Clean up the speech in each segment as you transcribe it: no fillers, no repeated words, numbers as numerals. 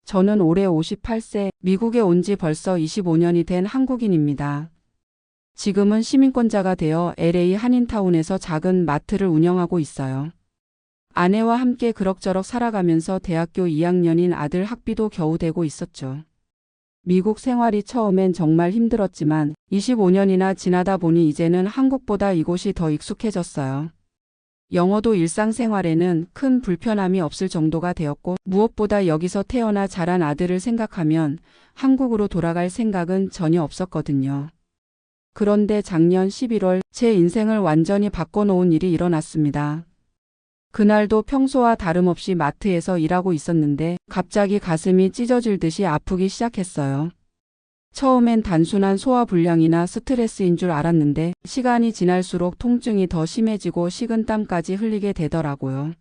저는 올해 58세, 미국에 온 지 벌써 25년이 된 한국인입니다. 지금은 시민권자가 되어 LA 한인타운에서 작은 마트를 운영하고 있어요. 아내와 함께 그럭저럭 살아가면서 대학교 2학년인 아들 학비도 겨우 대고 있었죠. 미국 생활이 처음엔 정말 힘들었지만 25년이나 지나다 보니 이제는 한국보다 이곳이 더 익숙해졌어요. 영어도 일상생활에는 큰 불편함이 없을 정도가 되었고 무엇보다 여기서 태어나 자란 아들을 생각하면 한국으로 돌아갈 생각은 전혀 없었거든요. 그런데 작년 11월 제 인생을 완전히 바꿔놓은 일이 일어났습니다. 그날도 평소와 다름없이 마트에서 일하고 있었는데 갑자기 가슴이 찢어질 듯이 아프기 시작했어요. 처음엔 단순한 소화불량이나 스트레스인 줄 알았는데 시간이 지날수록 통증이 더 심해지고 식은땀까지 흘리게 되더라고요.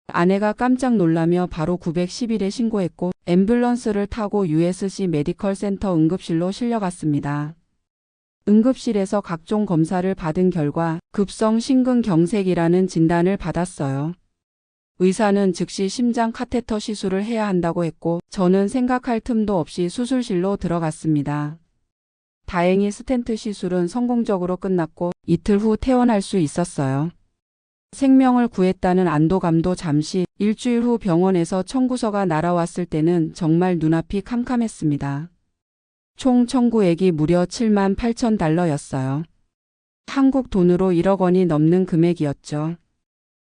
아내가 깜짝 놀라며 바로 911에 신고했고 앰뷸런스를 타고 USC 메디컬 센터 응급실로 실려갔습니다. 응급실에서 각종 검사를 받은 결과 급성 심근경색이라는 진단을 받았어요. 의사는 즉시 심장 카테터 시술을 해야 한다고 했고 저는 생각할 틈도 없이 수술실로 들어갔습니다. 다행히 스텐트 시술은 성공적으로 끝났고 이틀 후 퇴원할 수 있었어요. 생명을 구했다는 안도감도 잠시, 일주일 후 병원에서 청구서가 날아왔을 때는 정말 눈앞이 캄캄했습니다. 총 청구액이 무려 7만 8천 달러였어요. 한국 돈으로 1억 원이 넘는 금액이었죠.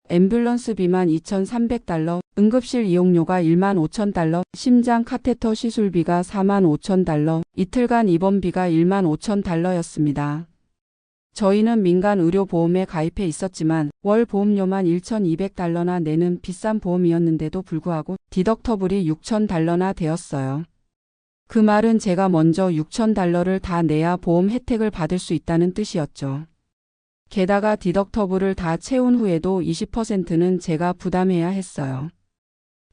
앰뷸런스비만 2,300달러, 응급실 이용료가 1만 5천 달러, 심장 카테터 시술비가 4만 5천 달러, 이틀간 입원비가 1만 5천 달러였습니다. 저희는 민간 의료보험에 가입해 있었지만 월 보험료만 1,200달러나 내는 비싼 보험이었는데도 불구하고 디덕터블이 6천 달러나 되었어요. 그 말은 제가 먼저 6천 달러를 다 내야 보험 혜택을 받을 수 있다는 뜻이었죠. 게다가 디덕터블을 다 채운 후에도 20%는 제가 부담해야 했어요.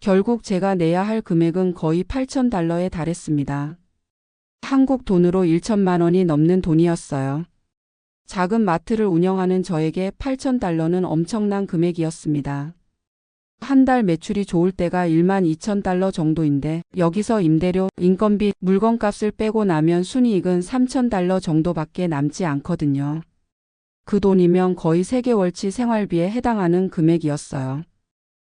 결국 제가 내야 할 금액은 거의 8천 달러에 달했습니다. 한국 돈으로 1천만 원이 넘는 돈이었어요. 작은 마트를 운영하는 저에게 8천 달러는 엄청난 금액이었습니다. 한 달 매출이 좋을 때가 1만 2천 달러 정도인데 여기서 임대료, 인건비, 물건값을 빼고 나면 순이익은 3천 달러 정도밖에 남지 않거든요. 그 돈이면 거의 3개월치 생활비에 해당하는 금액이었어요.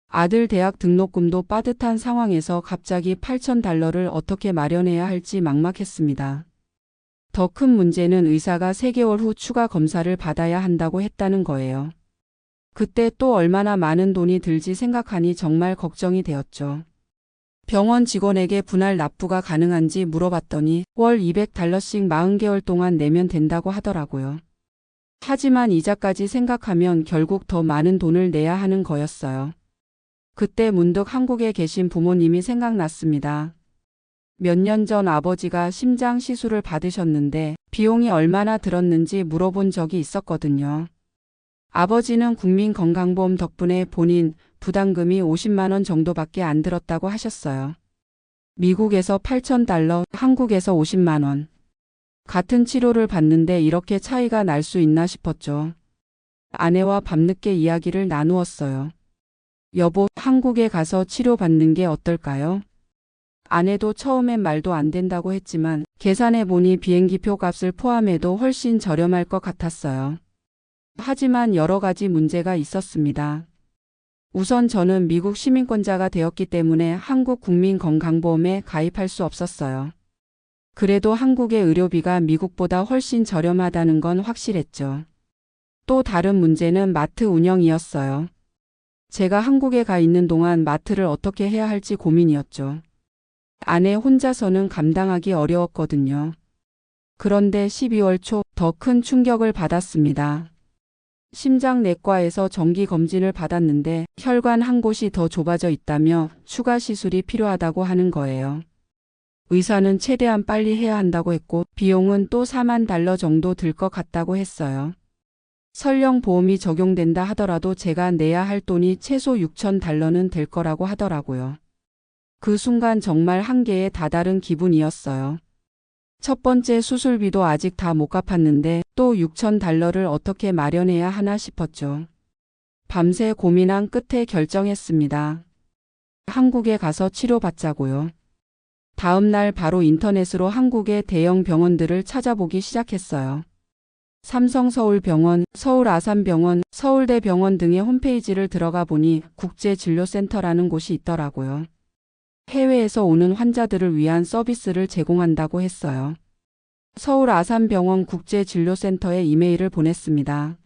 아들 대학 등록금도 빠듯한 상황에서 갑자기 8천 달러를 어떻게 마련해야 할지 막막했습니다. 더 큰 문제는 의사가 3개월 후 추가 검사를 받아야 한다고 했다는 거예요. 그때 또 얼마나 많은 돈이 들지 생각하니 정말 걱정이 되었죠. 병원 직원에게 분할 납부가 가능한지 물어봤더니 월 200달러씩 40개월 동안 내면 된다고 하더라고요. 하지만 이자까지 생각하면 결국 더 많은 돈을 내야 하는 거였어요. 그때 문득 한국에 계신 부모님이 생각났습니다. 몇 년 전 아버지가 심장 시술을 받으셨는데 비용이 얼마나 들었는지 물어본 적이 있었거든요. 아버지는 국민건강보험 덕분에 본인 부담금이 50만 원 정도밖에 안 들었다고 하셨어요. 미국에서 8천 달러, 한국에서 50만 원. 같은 치료를 받는데 이렇게 차이가 날 수 있나 싶었죠. 아내와 밤늦게 이야기를 나누었어요. 여보, 한국에 가서 치료받는 게 어떨까요? 아내도 처음엔 말도 안 된다고 했지만 계산해보니 비행기표 값을 포함해도 훨씬 저렴할 것 같았어요. 하지만 여러 가지 문제가 있었습니다. 우선 저는 미국 시민권자가 되었기 때문에 한국 국민건강보험에 가입할 수 없었어요. 그래도 한국의 의료비가 미국보다 훨씬 저렴하다는 건 확실했죠. 또 다른 문제는 마트 운영이었어요. 제가 한국에 가 있는 동안 마트를 어떻게 해야 할지 고민이었죠. 아내 혼자서는 감당하기 어려웠거든요. 그런데 12월 초 더 큰 충격을 받았습니다. 심장내과에서 정기검진을 받았는데 혈관 한 곳이 더 좁아져 있다며 추가 시술이 필요하다고 하는 거예요. 의사는 최대한 빨리 해야 한다고 했고 비용은 또 4만 달러 정도 들 것 같다고 했어요. 설령 보험이 적용된다 하더라도 제가 내야 할 돈이 최소 6천 달러는 될 거라고 하더라고요. 그 순간 정말 한계에 다다른 기분이었어요. 첫 번째 수술비도 아직 다 못 갚았는데 또 6천 달러를 어떻게 마련해야 하나 싶었죠. 밤새 고민한 끝에 결정했습니다. 한국에 가서 치료받자고요. 다음 날 바로 인터넷으로 한국의 대형 병원들을 찾아보기 시작했어요. 삼성서울병원, 서울아산병원, 서울대병원 등의 홈페이지를 들어가 보니 국제진료센터라는 곳이 있더라고요. 해외에서 오는 환자들을 위한 서비스를 제공한다고 했어요. 서울아산병원 국제진료센터에 이메일을 보냈습니다.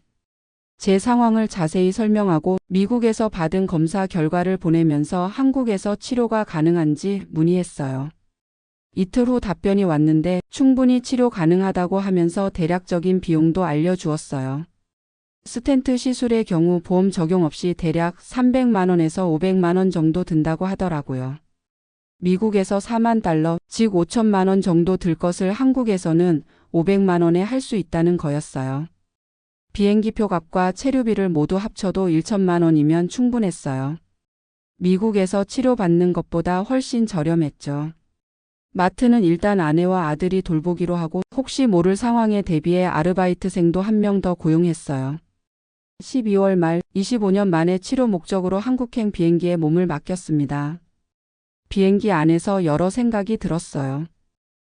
제 상황을 자세히 설명하고 미국에서 받은 검사 결과를 보내면서 한국에서 치료가 가능한지 문의했어요. 이틀 후 답변이 왔는데 충분히 치료 가능하다고 하면서 대략적인 비용도 알려주었어요. 스텐트 시술의 경우 보험 적용 없이 대략 300만 원에서 500만 원 정도 든다고 하더라고요. 미국에서 4만 달러, 즉 5천만 원 정도 들 것을 한국에서는 500만 원에 할 수 있다는 거였어요. 비행기표 값과 체류비를 모두 합쳐도 1천만 원이면 충분했어요. 미국에서 치료받는 것보다 훨씬 저렴했죠. 마트는 일단 아내와 아들이 돌보기로 하고 혹시 모를 상황에 대비해 아르바이트생도 한 명 더 고용했어요. 12월 말 25년 만에 치료 목적으로 한국행 비행기에 몸을 맡겼습니다. 비행기 안에서 여러 생각이 들었어요.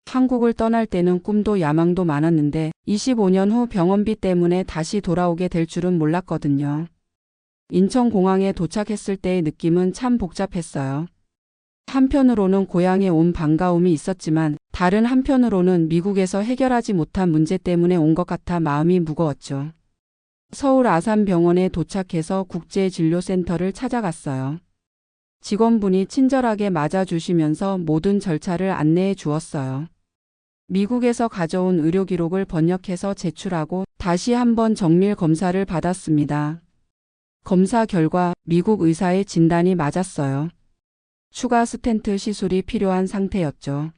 한국을 떠날 때는 꿈도 야망도 많았는데 25년 후 병원비 때문에 다시 돌아오게 될 줄은 몰랐거든요. 인천공항에 도착했을 때의 느낌은 참 복잡했어요. 한편으로는 고향에 온 반가움이 있었지만 다른 한편으로는 미국에서 해결하지 못한 문제 때문에 온 것 같아 마음이 무거웠죠. 서울 아산병원에 도착해서 국제진료센터를 찾아갔어요. 직원분이 친절하게 맞아주시면서 모든 절차를 안내해 주었어요. 미국에서 가져온 의료 기록을 번역해서 제출하고 다시 한번 정밀 검사를 받았습니다. 검사 결과 미국 의사의 진단이 맞았어요. 추가 스텐트 시술이 필요한 상태였죠.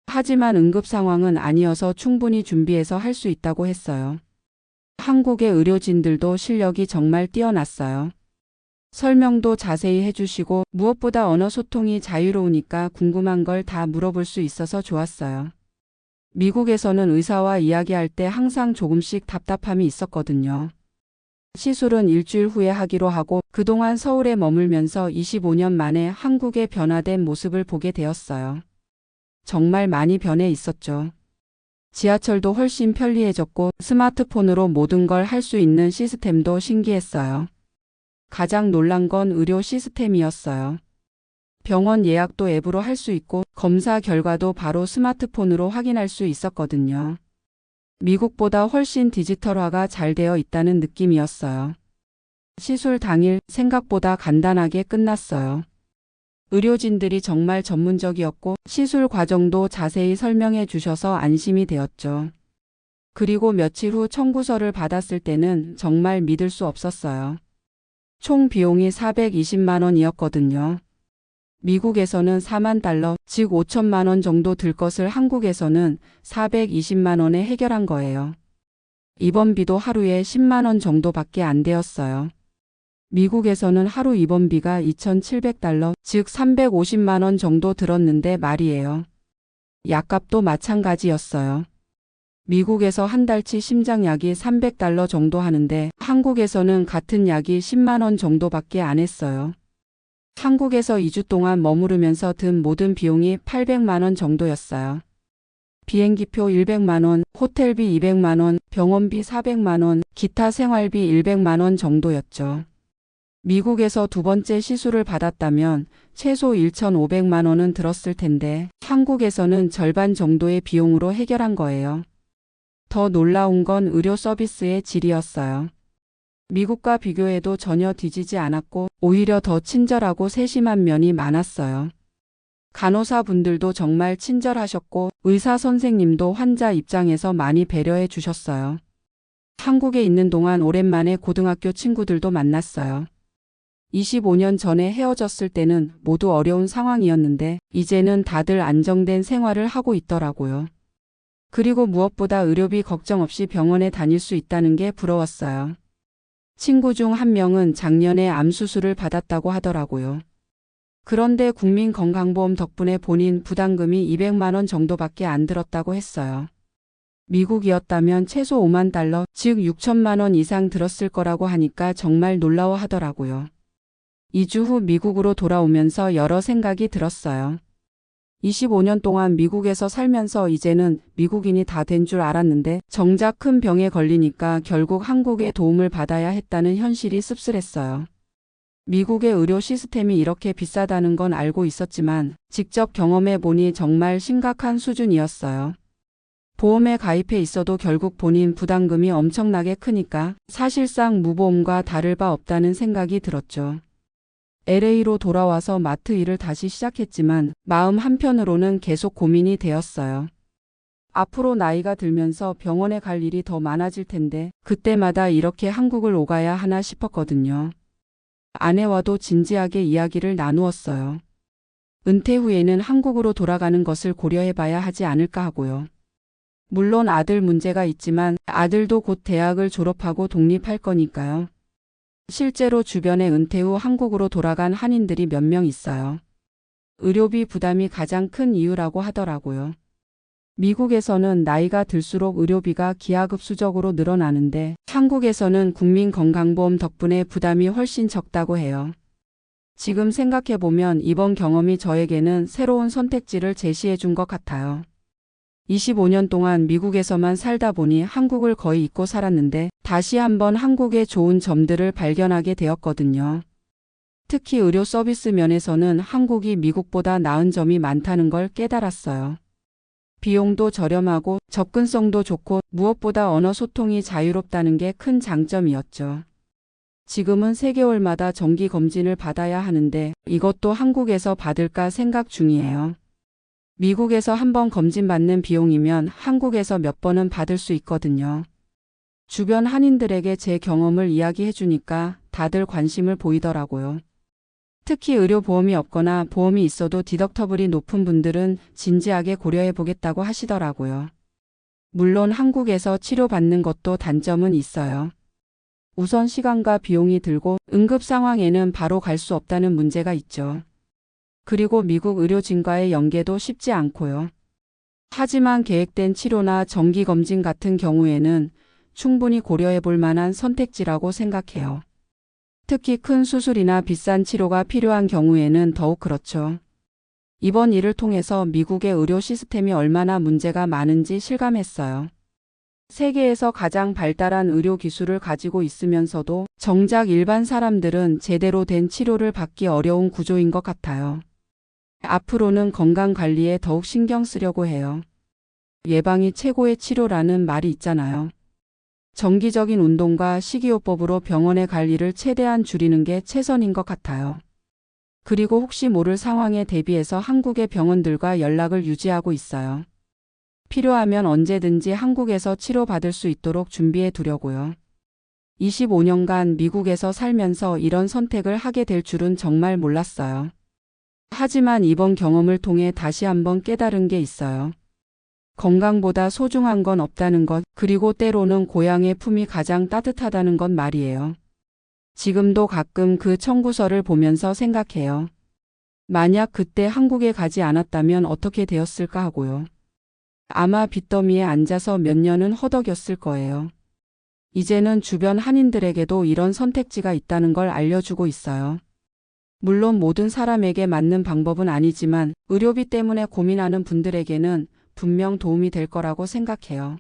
하지만 응급 상황은 아니어서 충분히 준비해서 할 수 있다고 했어요. 한국의 의료진들도 실력이 정말 뛰어났어요. 설명도 자세히 해주시고 무엇보다 언어 소통이 자유로우니까 궁금한 걸 다 물어볼 수 있어서 좋았어요. 미국에서는 의사와 이야기할 때 항상 조금씩 답답함이 있었거든요. 시술은 일주일 후에 하기로 하고 그동안 서울에 머물면서 25년 만에 한국의 변화된 모습을 보게 되었어요. 정말 많이 변해 있었죠. 지하철도 훨씬 편리해졌고 스마트폰으로 모든 걸 할 수 있는 시스템도 신기했어요. 가장 놀란 건 의료 시스템이었어요. 병원 예약도 앱으로 할 수 있고 검사 결과도 바로 스마트폰으로 확인할 수 있었거든요. 미국보다 훨씬 디지털화가 잘 되어 있다는 느낌이었어요. 시술 당일 생각보다 간단하게 끝났어요. 의료진들이 정말 전문적이었고 시술 과정도 자세히 설명해 주셔서 안심이 되었죠. 그리고 며칠 후 청구서를 받았을 때는 정말 믿을 수 없었어요. 총 비용이 420만 원이었거든요. 미국에서는 4만 달러, 즉 5천만 원 정도 들 것을 한국에서는 420만 원에 해결한 거예요. 입원비도 하루에 10만 원 정도밖에 안 되었어요. 미국에서는 하루 입원비가 2,700달러, 즉 350만 원 정도 들었는데 말이에요. 약값도 마찬가지였어요. 미국에서 한 달치 심장약이 300달러 정도 하는데 한국에서는 같은 약이 10만 원 정도밖에 안 했어요. 한국에서 2주 동안 머무르면서 든 모든 비용이 800만 원 정도였어요. 비행기표 100만 원, 호텔비 200만 원, 병원비 400만 원, 기타 생활비 100만 원 정도였죠. 미국에서 두 번째 시술을 받았다면 최소 1,500만 원은 들었을 텐데 한국에서는 절반 정도의 비용으로 해결한 거예요. 더 놀라운 건 의료 서비스의 질이었어요. 미국과 비교해도 전혀 뒤지지 않았고 오히려 더 친절하고 세심한 면이 많았어요. 간호사분들도 정말 친절하셨고 의사 선생님도 환자 입장에서 많이 배려해 주셨어요. 한국에 있는 동안 오랜만에 고등학교 친구들도 만났어요. 25년 전에 헤어졌을 때는 모두 어려운 상황이었는데 이제는 다들 안정된 생활을 하고 있더라고요. 그리고 무엇보다 의료비 걱정 없이 병원에 다닐 수 있다는 게 부러웠어요. 친구 중 한 명은 작년에 암 수술을 받았다고 하더라고요. 그런데 국민건강보험 덕분에 본인 부담금이 200만 원 정도밖에 안 들었다고 했어요. 미국이었다면 최소 5만 달러, 즉 6천만 원 이상 들었을 거라고 하니까 정말 놀라워하더라고요. 2주 후 미국으로 돌아오면서 여러 생각이 들었어요. 25년 동안 미국에서 살면서 이제는 미국인이 다 된 줄 알았는데 정작 큰 병에 걸리니까 결국 한국의 도움을 받아야 했다는 현실이 씁쓸했어요. 미국의 의료 시스템이 이렇게 비싸다는 건 알고 있었지만 직접 경험해 보니 정말 심각한 수준이었어요. 보험에 가입해 있어도 결국 본인 부담금이 엄청나게 크니까 사실상 무보험과 다를 바 없다는 생각이 들었죠. LA로 돌아와서 마트 일을 다시 시작했지만 마음 한편으로는 계속 고민이 되었어요. 앞으로 나이가 들면서 병원에 갈 일이 더 많아질 텐데 그때마다 이렇게 한국을 오가야 하나 싶었거든요. 아내와도 진지하게 이야기를 나누었어요. 은퇴 후에는 한국으로 돌아가는 것을 고려해봐야 하지 않을까 하고요. 물론 아들 문제가 있지만 아들도 곧 대학을 졸업하고 독립할 거니까요. 실제로 주변에 은퇴 후 한국으로 돌아간 한인들이 몇 명 있어요. 의료비 부담이 가장 큰 이유라고 하더라고요. 미국에서는 나이가 들수록 의료비가 기하급수적으로 늘어나는데 한국에서는 국민건강보험 덕분에 부담이 훨씬 적다고 해요. 지금 생각해보면 이번 경험이 저에게는 새로운 선택지를 제시해 준 것 같아요. 25년 동안 미국에서만 살다 보니 한국을 거의 잊고 살았는데 다시 한번 한국의 좋은 점들을 발견하게 되었거든요. 특히 의료 서비스 면에서는 한국이 미국보다 나은 점이 많다는 걸 깨달았어요. 비용도 저렴하고 접근성도 좋고 무엇보다 언어 소통이 자유롭다는 게 큰 장점이었죠. 지금은 3개월마다 정기 검진을 받아야 하는데 이것도 한국에서 받을까 생각 중이에요. 미국에서 한 번 검진받는 비용이면 한국에서 몇 번은 받을 수 있거든요. 주변 한인들에게 제 경험을 이야기해 주니까 다들 관심을 보이더라고요. 특히 의료보험이 없거나 보험이 있어도 디덕터블이 높은 분들은 진지하게 고려해 보겠다고 하시더라고요. 물론 한국에서 치료받는 것도 단점은 있어요. 우선 시간과 비용이 들고 응급 상황에는 바로 갈 수 없다는 문제가 있죠. 그리고 미국 의료진과의 연계도 쉽지 않고요. 하지만 계획된 치료나 정기검진 같은 경우에는 충분히 고려해 볼 만한 선택지라고 생각해요. 특히 큰 수술이나 비싼 치료가 필요한 경우에는 더욱 그렇죠. 이번 일을 통해서 미국의 의료 시스템이 얼마나 문제가 많은지 실감했어요. 세계에서 가장 발달한 의료 기술을 가지고 있으면서도 정작 일반 사람들은 제대로 된 치료를 받기 어려운 구조인 것 같아요. 앞으로는 건강관리에 더욱 신경 쓰려고 해요. 예방이 최고의 치료라는 말이 있잖아요. 정기적인 운동과 식이요법으로 병원에 갈 일을 최대한 줄이는 게 최선인 것 같아요. 그리고 혹시 모를 상황에 대비해서 한국의 병원들과 연락을 유지하고 있어요. 필요하면 언제든지 한국에서 치료받을 수 있도록 준비해 두려고요. 25년간 미국에서 살면서 이런 선택을 하게 될 줄은 정말 몰랐어요. 하지만 이번 경험을 통해 다시 한번 깨달은 게 있어요. 건강보다 소중한 건 없다는 것, 그리고 때로는 고향의 품이 가장 따뜻하다는 것 말이에요. 지금도 가끔 그 청구서를 보면서 생각해요. 만약 그때 한국에 가지 않았다면 어떻게 되었을까 하고요. 아마 빚더미에 앉아서 몇 년은 허덕였을 거예요. 이제는 주변 한인들에게도 이런 선택지가 있다는 걸 알려주고 있어요. 물론 모든 사람에게 맞는 방법은 아니지만 의료비 때문에 고민하는 분들에게는 분명 도움이 될 거라고 생각해요.